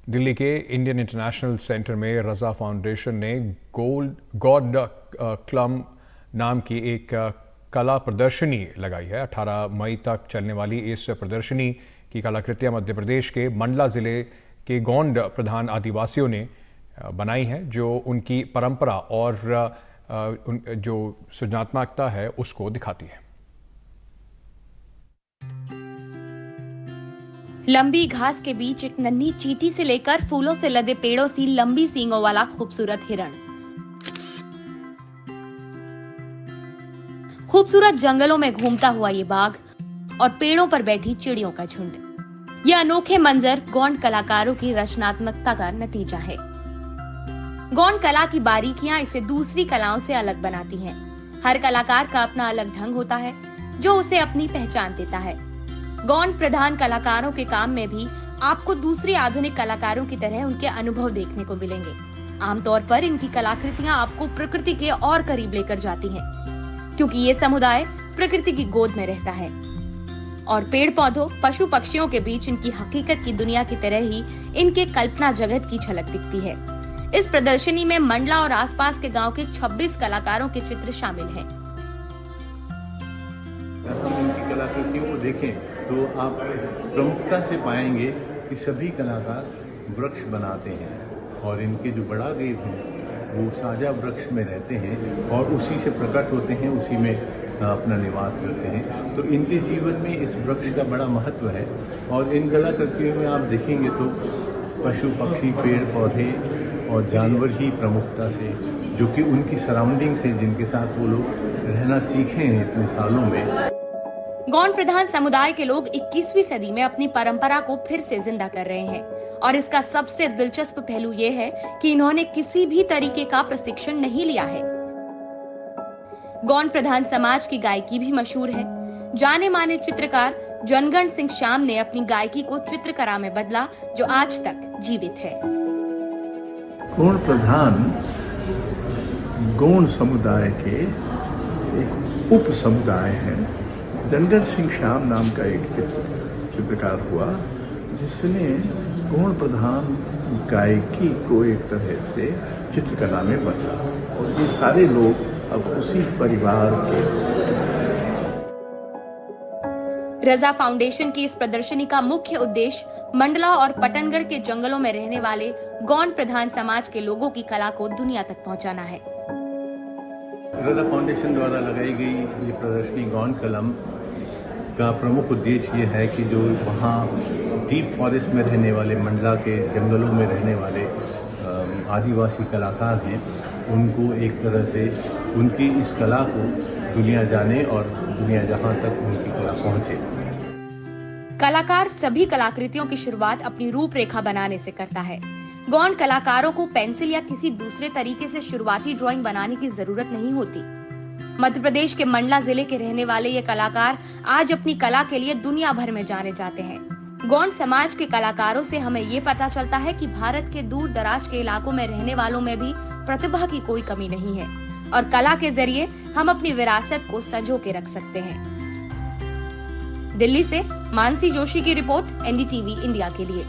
दिल्ली के Indian international centre में रजा foundation ने गॉड क्लम नाम की एक कला प्रदर्शनी लगाई है। 18 मई तक चलने वाली इस प्रदर्शनी की कलाकृतियां मध्य प्रदेश के मंडला जिले के गोंड प्रधान आदिवासियों ने बनाई हैं, जो उनकी परंपरा और जो सृजनात्मकता है उसको दिखाती है। लंबी घास के बीच एक नन्ही चींटी से लेकर फूलों से लदे पेड़ों सी लंबी सींगों वाला खूबसूरत हिरण, खूबसूरत जंगलों में घूमता हुआ ये बाघ और पेड़ों पर बैठी चिड़ियों का झुंड। ये अनोखे मंजर गोंड कलाकारों की रचनात्मकता का नतीजा है। गोंड कला की बारीकियां इसे दूसरी कलाओं से अलग बनाती हैं। हर कलाकार का अपना अलग ढंग होता है जो उसे अपनी पहचान देता है। गोंड प्रधान कलाकारों के काम में भी आपको दूसरे आधुनिक कलाकारों की तरह उनके अनुभव देखने को मिलेंगे। आमतौर पर इनकी कलाकृतियां आपको प्रकृति के और करीब लेकर जाती हैं, क्योंकि ये समुदाय प्रकृति की गोद में रहता है और पेड़ पौधों, पशु पक्षियों के बीच इनकी हकीकत की दुनिया की तरह ही इनके कल्पना जगत की झलक दिखती है। इस प्रदर्शनी में मंडला और आसपास के गांव के 26 कलाकारों के चित्र शामिल हैं। इनकी कलाकृतियों को देखें तो आप प्रमुखता से पाएंगे कि सभी कलाकार वृक्ष बनाते हैं और इनके जो बड़ा देव हैं वो साझा वृक्ष में रहते हैं और उसी से प्रकट होते हैं, उसी में अपना निवास करते हैं। तो इनके जीवन में इस वृक्ष का बड़ा महत्व है और इन कलाकृतियों में आप देखेंगे तो पशु पक्षी, पेड़ पौधे और जानवर ही प्रमुखता से, जो कि उनकी सराउंडिंग से, जिनके साथ वो लोग रहना सीखे हैं इतने सालों में। गोंड प्रधान समुदाय के लोग 21वीं सदी में अपनी परंपरा को फिर से जिंदा कर रहे हैं और इसका सबसे दिलचस्प पहलू ये है कि इन्होंने किसी भी तरीके का प्रशिक्षण नहीं लिया है। गोंड प्रधान समाज की गायकी भी मशहूर है। जाने माने चित्रकार जनगण सिंह श्याम ने अपनी गायकी को चित्रकला में बदला, जो आज तक जीवित है। गोंड प्रधान गोंड समुदाय के एक उप समुदाय है। जनगण सिंह श्याम नाम का एक चित्रकार हुआ, जिसने गोंड प्रधान गायकी को एक तरह से चित्रकला में बदला और ये सारे लोग अब उसी परिवार के। रजा फाउंडेशन की इस प्रदर्शनी का मुख्य उद्देश्य मंडला और पटनगढ़ के जंगलों में रहने वाले गोंड प्रधान समाज के लोगों की कला को दुनिया तक पहुंचाना है। रजा फाउंडेशन द्वारा लगाई गई ये प्रदर्शनी गोंड कलम का प्रमुख उद्देश्य ये है कि जो वहाँ डीप फॉरेस्ट में रहने वाले, मंडला के जंगलों में रहने वाले आदिवासी कलाकार हैं, उनको एक तरह से उनकी इस कला को दुनिया जाने और दुनिया जहाँ तक उनकी कला पहुँचे। कलाकार सभी कलाकृतियों की शुरुआत अपनी रूपरेखा बनाने से करता है। गोंड कलाकारों को पेंसिल या किसी दूसरे तरीके से शुरुआती ड्राइंग बनाने की जरूरत नहीं होती। मध्य प्रदेश के मंडला जिले के रहने वाले ये कलाकार आज अपनी कला के लिए दुनिया भर में जाने जाते हैं। गोंड समाज के कलाकारों से हमें ये पता चलता है कि भारत के दूर दराज के इलाकों में रहने वालों में भी प्रतिभा की कोई कमी नहीं है और कला के जरिए हम अपनी विरासत को संजो के रख सकते हैं। दिल्ली से मानसी जोशी की रिपोर्ट, एनडीटीवी इंडिया के लिए।